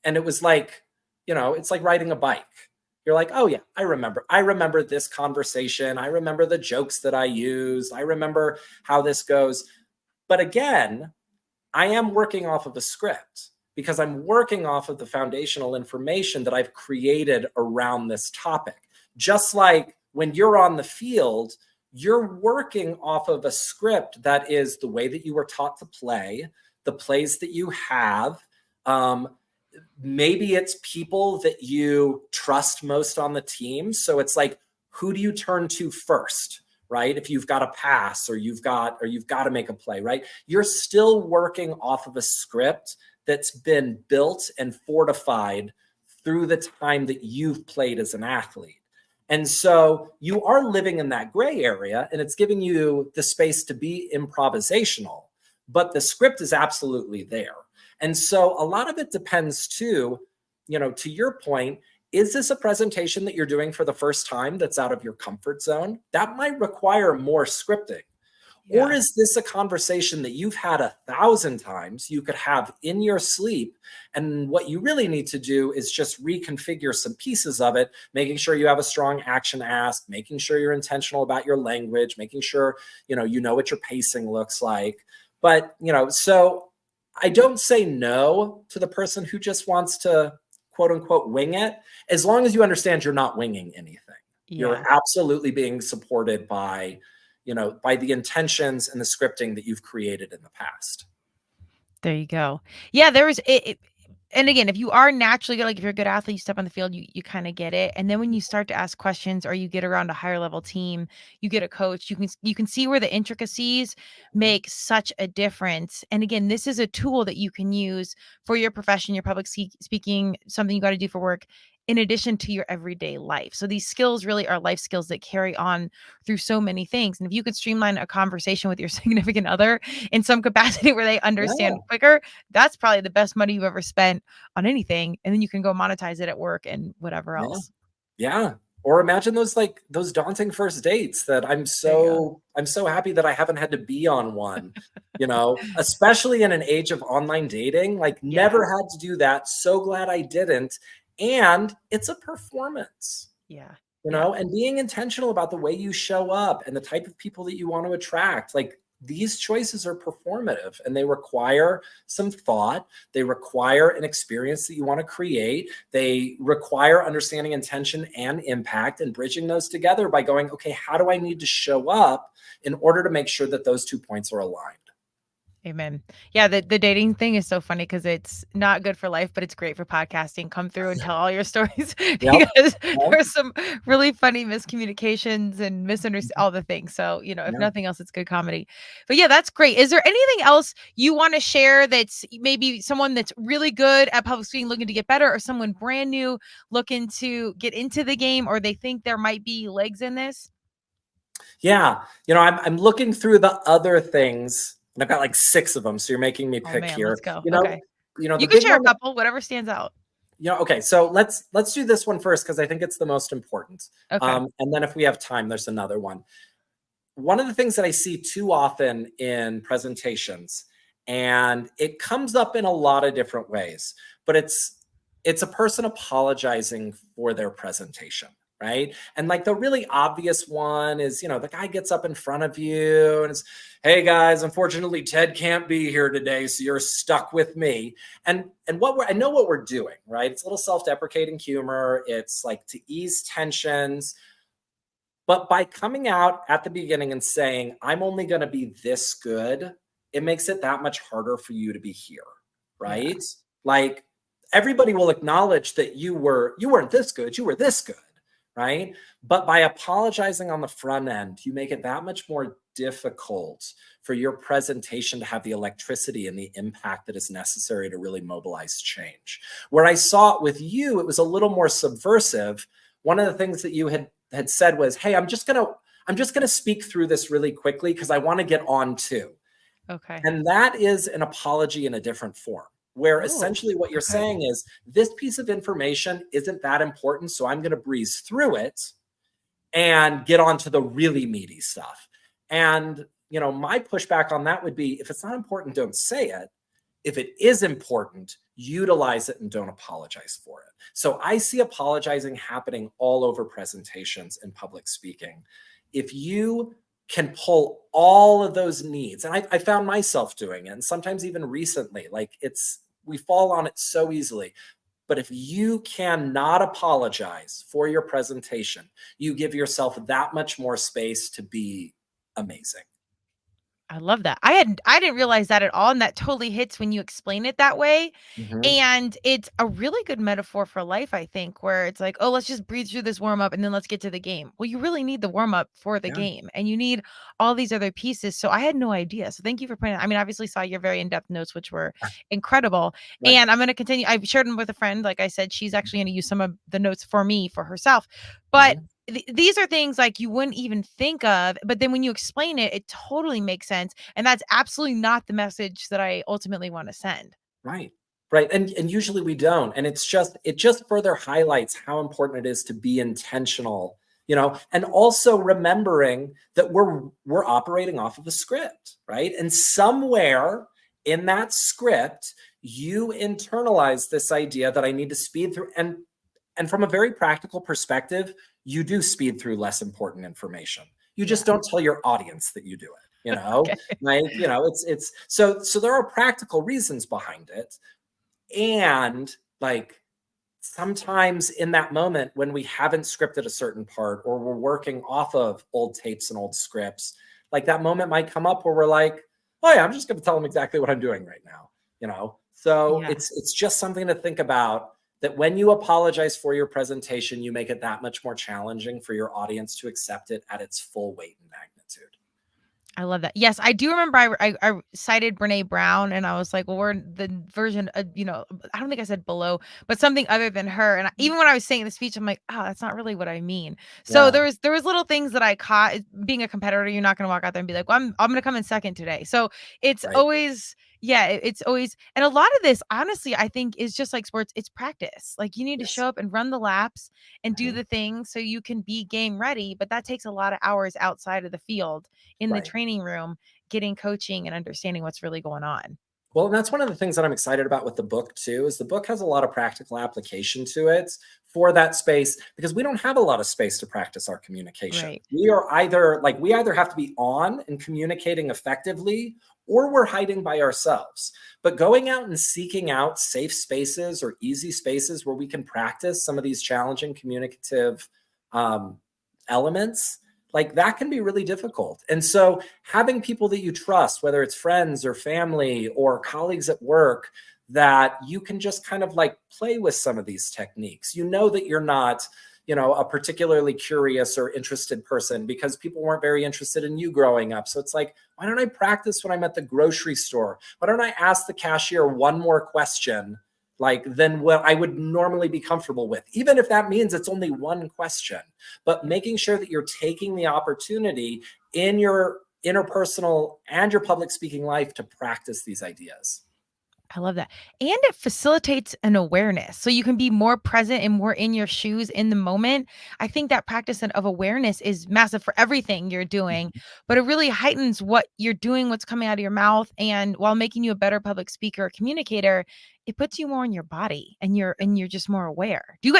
it was like, it's like riding a bike. You're like, oh yeah, I remember this conversation. I remember the jokes that I used. I remember how this goes. But again, I am working off of a script, because I'm working off of the foundational information that I've created around this topic. Just like when you're on the field, you're working off of a script that is the way that you were taught to play, the plays that you have. Maybe it's people that you trust most on the team. So it's like, who do you turn to first, right? If you've got a pass or you've got to make a play, right? You're still working off of a script that's been built and fortified through the time that you've played as an athlete. And so you are living in that gray area, and it's giving you the space to be improvisational, but the script is absolutely there. And so a lot of it depends too, to your point, is this a presentation that you're doing for the first time that's out of your comfort zone? That might require more scripting. Or Yeah. is this a conversation that you've had 1,000 times, you could have in your sleep? And what you really need to do is just reconfigure some pieces of it, making sure you have a strong action ask, making sure you're intentional about your language, making sure, you know what your pacing looks like. But, so I don't say no to the person who just wants to quote unquote wing it, as long as you understand you're not winging anything. You're Yeah. absolutely being supported by, by the intentions and the scripting that you've created in the past. There you go. Yeah, there was and again, if you are naturally good, like if you're a good athlete, you step on the field, you kind of get it. And then when you start to ask questions or you get around a higher level team, you get a coach, you can see where the intricacies make such a difference. And again, this is a tool that you can use for your profession, your public speaking, something you got to do for work in addition to your everyday life. So these skills really are life skills that carry on through so many things. And if you could streamline a conversation with your significant other in some capacity where they understand Yeah. quicker, that's probably the best money you've ever spent on anything. And then you can go monetize it at work and whatever Yeah. else. Yeah. Or imagine those daunting first dates that I'm There you go. so happy that I haven't had to be on one, especially in an age of online dating, like Yeah. never had to do that. So glad I didn't. And it's a performance. Yeah. And being intentional about the way you show up and the type of people that you want to attract. Like these choices are performative and they require some thought. They require an experience that you want to create. They require understanding intention and impact and bridging those together by going, okay, how do I need to show up in order to make sure that those 2 points are aligned? Amen. Yeah, the dating thing is so funny because it's not good for life, but it's great for podcasting. Come through and tell all your stories Yep. because Yep. there's some really funny miscommunications and all the things. So, if Yeah. nothing else, it's good comedy. But yeah, that's great. Is there anything else you want to share that's maybe someone that's really good at public speaking looking to get better, or someone brand new looking to get into the game, or they think there might be legs in this? Yeah. I'm looking through the other things, and I've got like 6 of them. So you're making me Oh pick man, here. let's go. Okay. The You can big share a one that, couple, whatever stands out. okay. So let's do this one first because I think it's the most important. Okay. And then if we have time, there's another one. One of the things that I see too often in presentations, and it comes up in a lot of different ways, but it's a person apologizing for their presentation, right? And like the really obvious one is, the guy gets up in front of you and it's, hey guys, unfortunately Ted can't be here today, so you're stuck with me. And I know what we're doing, right? It's a little self-deprecating humor. It's like to ease tensions. But by coming out at the beginning and saying, I'm only going to be this good, it makes it that much harder for you to be here, right? Yeah. Like everybody will acknowledge that you weren't this good, you were this good, right? But by apologizing on the front end, you make it that much more difficult for your presentation to have the electricity and the impact that is necessary to really mobilize change. Where I saw it with you, it was a little more subversive. One of the things that you had said was, hey, I'm just gonna speak through this really quickly because I want to get on to. Okay. And that is an apology in a different form, where Oh, essentially what you're okay. saying is this piece of information isn't that important, so I'm going to breeze through it and get on to the really meaty stuff. And my pushback on that would be, if it's not important, don't say it. If it is important, utilize it and don't apologize for it. So I see apologizing happening all over presentations and public speaking. If you can pull all of those needs, and I found myself doing it, and sometimes even recently, like we fall on it so easily. But if you cannot apologize for your presentation, you give yourself that much more space to be amazing. I love that. I didn't realize that at all, and that totally hits when you explain it that way. Mm-hmm. And it's a really good metaphor for life, I think, where it's like, oh, let's just breathe through this warm up and then let's get to the game. Well, you really need the warm up for the Yeah. game, and you need all these other pieces. So I had no idea. So thank you for pointing. I mean, obviously saw your very in-depth notes, which were incredible. Right. And I'm going to continue. I've shared them with a friend. Like I said, she's actually going to use some of the notes for me for herself. But Mm-hmm. These are things like you wouldn't even think of, but then when you explain it, it totally makes sense. And that's absolutely not the message that I ultimately want to send. Right. Right. And usually we don't. And it just further highlights how important it is to be intentional and also remembering that we're operating off of a script, right? And somewhere in that script, you internalize this idea that I need to speed through. And from a very practical perspective, you do speed through less important information. You just don't tell your audience that you do it, Okay. like, it's so there are practical reasons behind it. And like, sometimes in that moment when we haven't scripted a certain part, or we're working off of old tapes and old scripts, like that moment might come up where we're like, oh yeah, I'm just going to tell them exactly what I'm doing right now. So Yeah. it's just something to think about, that when you apologize for your presentation, you make it that much more challenging for your audience to accept it at its full weight and magnitude. I love that. Yes, I do remember I cited Brene Brown, and I was like, well, we're the version of, I don't think I said below, but something other than her. And even when I was saying the speech, I'm like, oh, that's not really what I mean. So Yeah, there was little things that I caught. Being a competitor, you're not going to walk out there and be like, well, I'm going to come in second today. So it's right. always, yeah, it's always, and a lot of this, honestly, I think is just like sports. It's practice. Like, you need to Yes. show up and run the laps and do Mhm. the things so you can be game ready. But that takes a lot of hours outside of the field, in the Right. training room, getting coaching and understanding what's really going on. Well, and that's one of the things that I'm excited about with the book too, is the book has a lot of practical application to it for that space, because we don't have a lot of space to practice our communication. Right. We either have to be on and communicating effectively, or we're hiding by ourselves. But going out and seeking out safe spaces or easy spaces where we can practice some of these challenging communicative um, elements, like that can be really difficult. And so having people that you trust, whether it's friends or family or colleagues at work, that you can just kind of like play with some of these techniques. That you're not, a particularly curious or interested person, because people weren't very interested in you growing up. So it's like, why don't I practice when I'm at the grocery store? Why don't I ask the cashier one more question, like, than what I would normally be comfortable with, even if that means it's only one question? But making sure that you're taking the opportunity in your interpersonal and your public speaking life to practice these ideas. I love that. And it facilitates an awareness. So you can be more present and more in your shoes in the moment. I think that practice of awareness is massive for everything you're doing, but it really heightens what you're doing, what's coming out of your mouth. And while making you a better public speaker or communicator, it puts you more in your body, and you're just more aware. Do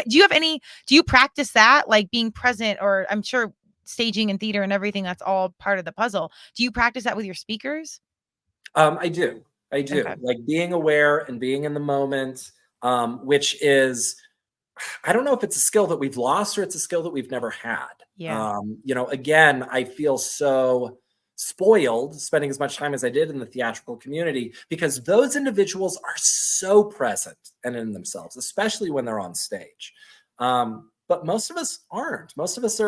you practice that, like being present? Or I'm sure staging and theater and everything, that's all part of the puzzle. Do you practice that with your speakers? I do. I Okay. do. Like being aware and being in the moment, which is, I don't know if it's a skill that we've lost or it's a skill that we've never had. Yeah. Again, I feel so spoiled spending as much time as I did in the theatrical community, because those individuals are so present and in themselves, especially when they're on stage. But most of us aren't. Most of us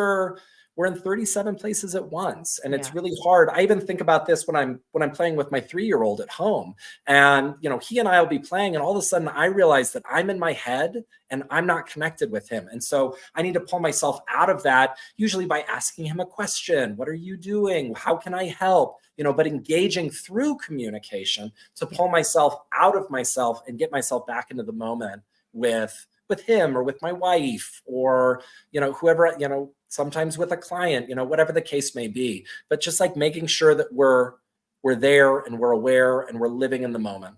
we're in 37 places at once, and it's Yeah. really hard. I even think about this when I'm playing with my 3-year-old at home, and he and I will be playing, and all of a sudden I realize that I'm in my head and I'm not connected with him. And so I need to pull myself out of that, usually by asking him a question. What are you doing? How can I help? But engaging through communication to pull myself out of myself and get myself back into the moment with him, or with my wife, or whoever, sometimes with a client, whatever the case may be. But just like making sure that we're there and we're aware and we're living in the moment.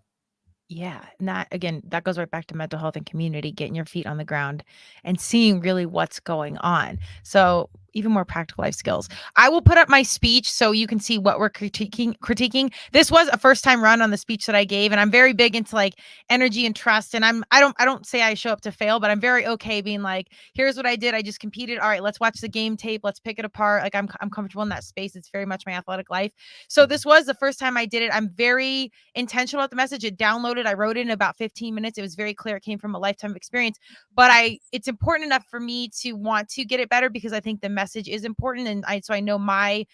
Yeah, and that again, that goes right back to mental health and community, getting your feet on the ground and seeing really what's going on. So, even more practical life skills. I will put up my speech so you can see what we're critiquing. This was a first time run on the speech that I gave, and I'm very big into like energy and trust, and I don't say I show up to fail, but I'm very okay being like, here's what I did. I just competed. All right, let's watch the game tape. Let's pick it apart. Like I'm comfortable in that space. It's very much my athletic life. So, this was the first time I did it. I'm very intentional about the message. It downloaded. I wrote it in about 15 minutes. It was very clear. It came from a lifetime of experience, but it's important enough for me to want to get it better, because I think the message is important. And so I know my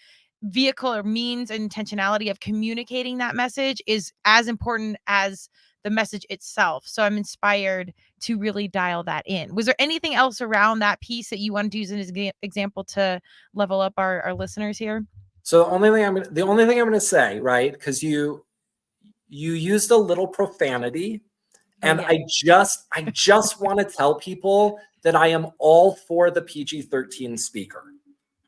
vehicle or means and intentionality of communicating that message is as important as the message itself. So I'm inspired to really dial that in. Was there anything else around that piece that you wanted to use as an example to level up our listeners here? So the only thing I'm going to say, right, because you used a little profanity, Oh, And yeah. I just want to tell people that I am all for the PG-13 speaker.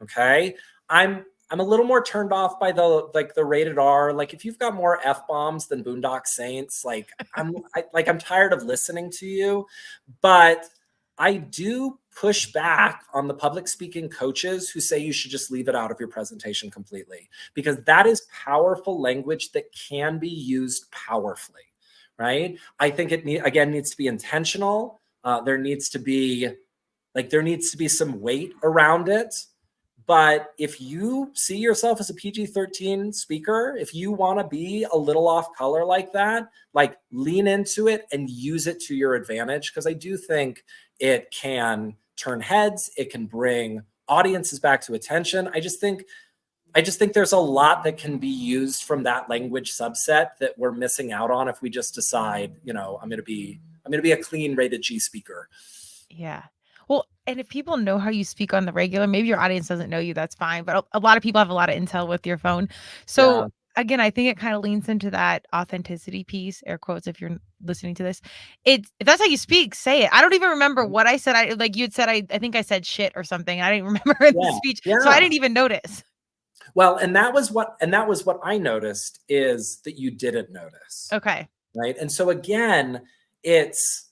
Okay. I'm a little more turned off by the rated R. Like if you've got more F-bombs than Boondock Saints, like I'm tired of listening to you. But I do push back on the public speaking coaches who say you should just leave it out of your presentation completely, because that is powerful language that can be used powerfully, right? I think it needs to be intentional. There needs to be some weight around it. But if you see yourself as a PG-13 speaker, if you want to be a little off color like that, like lean into it and use it to your advantage. Because I do think it can turn heads. It can bring audiences back to attention. I just think there's a lot that can be used from that language subset that we're missing out on if we just decide, I'm going to be a clean rated G speaker. Yeah. Well, and if people know how you speak on the regular, maybe your audience doesn't know you, that's fine. But a lot of people have a lot of intel with your phone. So Yeah. again, I think it kind of leans into that authenticity piece, air quotes, if you're listening to this. If that's how you speak, say it. I don't even remember what I said. Like you had said, I think I said shit or something. I didn't remember in the speech. So I didn't even notice. Well, and that was what I noticed, is that you didn't notice. Okay. Right. And so again, it's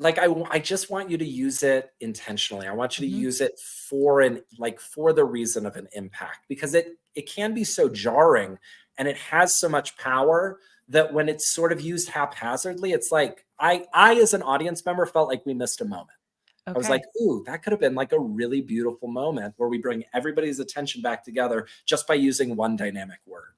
like, I just want you to use it intentionally. I want you to use it for the reason of an impact, because it can be so jarring and it has so much power that when it's sort of used haphazardly, it's like, I as an audience member felt like we missed a moment. Okay. I was like, ooh, that could have been like a really beautiful moment where we bring everybody's attention back together just by using one dynamic word.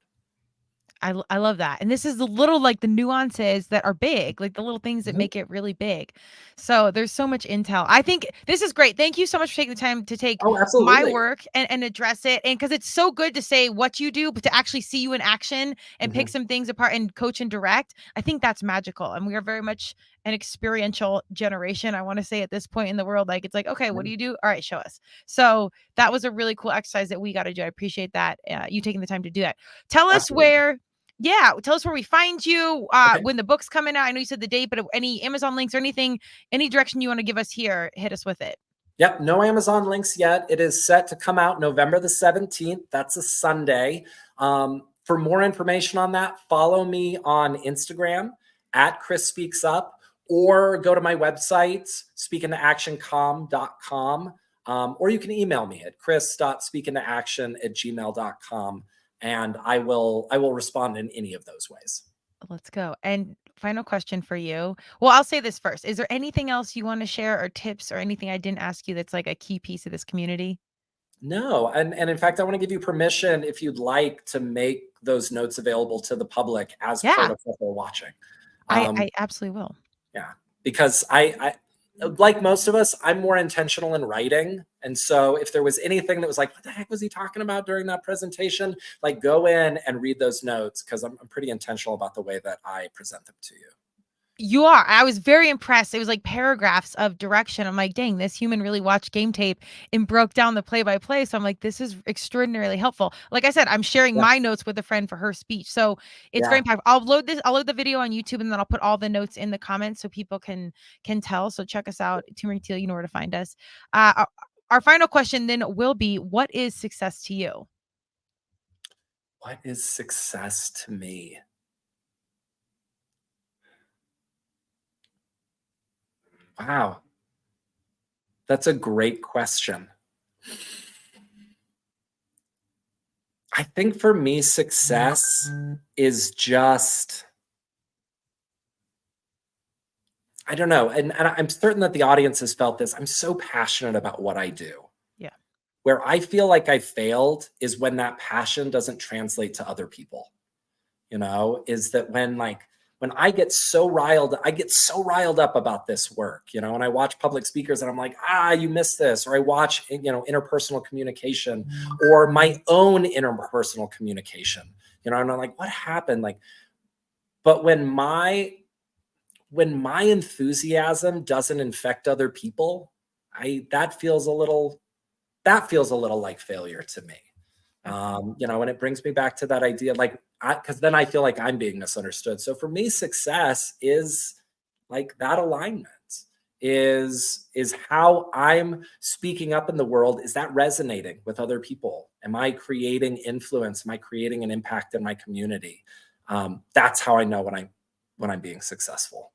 I love that. And this is the little, like the nuances that are big, like the little things that make it really big. So there's so much intel. I think this is great. Thank you so much for taking the time to take my work and address it. And because it's so good to say what you do, but to actually see you in action and pick some things apart and coach and direct, I think that's magical. And we are very much an experiential generation. I want to say at this point in the world, like it's like, okay, what do you do? All right, show us. So that was a really cool exercise that we got to do. I appreciate that. You taking the time to do that. Tell us where we find you when the book's coming out. I know you said the date, but any Amazon links or anything, any direction you want to give us here, hit us with it. Yep. No Amazon links yet. It is set to come out November the 17th. That's a Sunday. For more information on that, follow me on Instagram at Chris Speaks Up, or go to my website, speakintoactioncom.com. Or you can email me at chris.speakintoaction@gmail.com. And I will respond in any of those ways. Let's go. And final question for you. Well, I'll say this first. Is there anything else you want to share, or tips or anything I didn't ask you that's like a key piece of this community? No. And in fact, I want to give you permission, if you'd like, to make those notes available to the public as part of what they're watching. I absolutely will. Yeah. Because I like most of us, I'm more intentional in writing. And so if there was anything that was like, what the heck was he talking about during that presentation? Like, go in and read those notes, because I'm pretty intentional about the way that I present them to you. You are. I was very impressed. It was like paragraphs of direction. I'm like, dang, this human really watched game tape and broke down the play by play. So I'm like, this is extraordinarily helpful. Like I said, I'm sharing my notes with a friend for her speech. So it's very impactful. I'll load the video on YouTube, and then I'll put all the notes in the comments so people can tell. So check us out. Turmeric Tequila, you know where to find us. Our final question then will be, what is success to you? What is success to me? Wow. That's a great question. I think for me, success is just, I don't know. And I'm certain that the audience has felt this. I'm so passionate about what I do. Yeah. Where I feel like I failed is when that passion doesn't translate to other people. Is that when I get so riled up about this work, and I watch public speakers and I'm like, you missed this, or I watch, interpersonal communication or my own interpersonal communication, and I'm like, what happened? But when my enthusiasm doesn't infect other people, that feels a little like failure to me. And it brings me back to that idea, like, because then I feel like I'm being misunderstood. So for me, success is like that alignment is how I'm speaking up in the world. Is that resonating with other people? Am I creating influence? Am I creating an impact in my community? That's how I know when I'm being successful.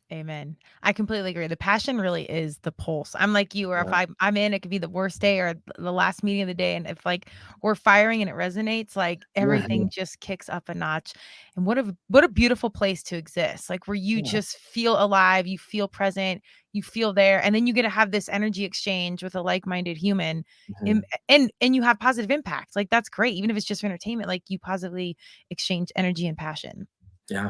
Amen. I completely agree. The passion really is the pulse. I'm like you, or if Yeah. I'm in, it could be the worst day or the last meeting of the day. And if like we're firing and it resonates, like Mhm. everything just kicks up a notch. And what a beautiful place to exist. Like where you Yeah. just feel alive, you feel present, you feel there, and then you get to have this energy exchange with a like-minded human. Mhm. And you have positive impact. Like that's great. Even if it's just for entertainment, like you positively exchange energy and passion. Yeah.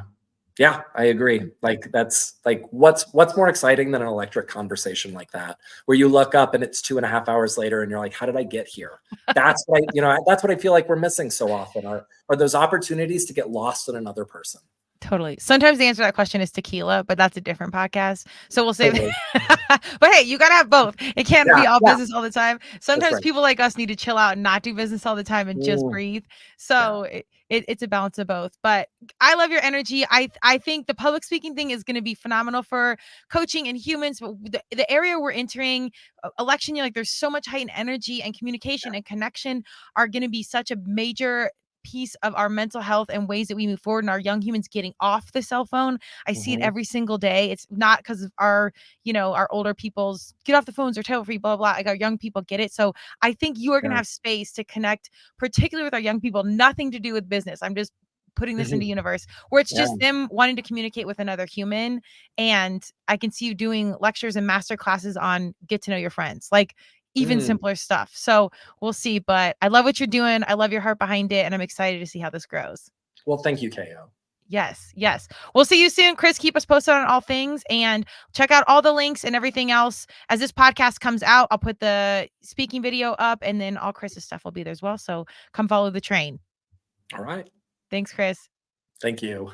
Yeah, I agree. Like that's like what's more exciting than an electric conversation like that, where you look up and it's 2.5 hours later and you're like, how did I get here? That's what I feel like we're missing so often are those opportunities to get lost in another person. Totally. Sometimes the answer to that question is tequila, but that's a different podcast. So we'll save Totally. that. But hey, you gotta have both. It can't Yeah, be all yeah, business all the time. that's Sometimes right. people like us need to chill out and not do business all the time and just Mm, breathe. yeah. So it's a balance of both. But I love your energy. I think the public speaking thing is going to be phenomenal for coaching and humans. But the area we're entering, election year, like there's so much heightened energy and communication and connection are going to be such a major piece of our mental health and ways that we move forward and our young humans getting off the cell phone. I see it Mhm. every single day. It's not because of our older people's get off the phones or tell free, blah, blah, blah. Like our young people get it. So I think you are going to Yeah. have space to connect, particularly with our young people, nothing to do with business. I'm just putting this into Mhm. universe where it's Yeah. just them wanting to communicate with another human. And I can see you doing lectures and master classes on get to know your friends, like even Mm. simpler stuff. So we'll see. But I love what you're doing. I love your heart behind it. And I'm excited to see how this grows. Well, thank you, KO. Yes, yes. We'll see you soon, Chris. Keep us posted on all things and check out all the links and everything else. As this podcast comes out, I'll put the speaking video up and then all Chris's stuff will be there as well. So come follow the train. All right. Thanks, Chris. Thank you.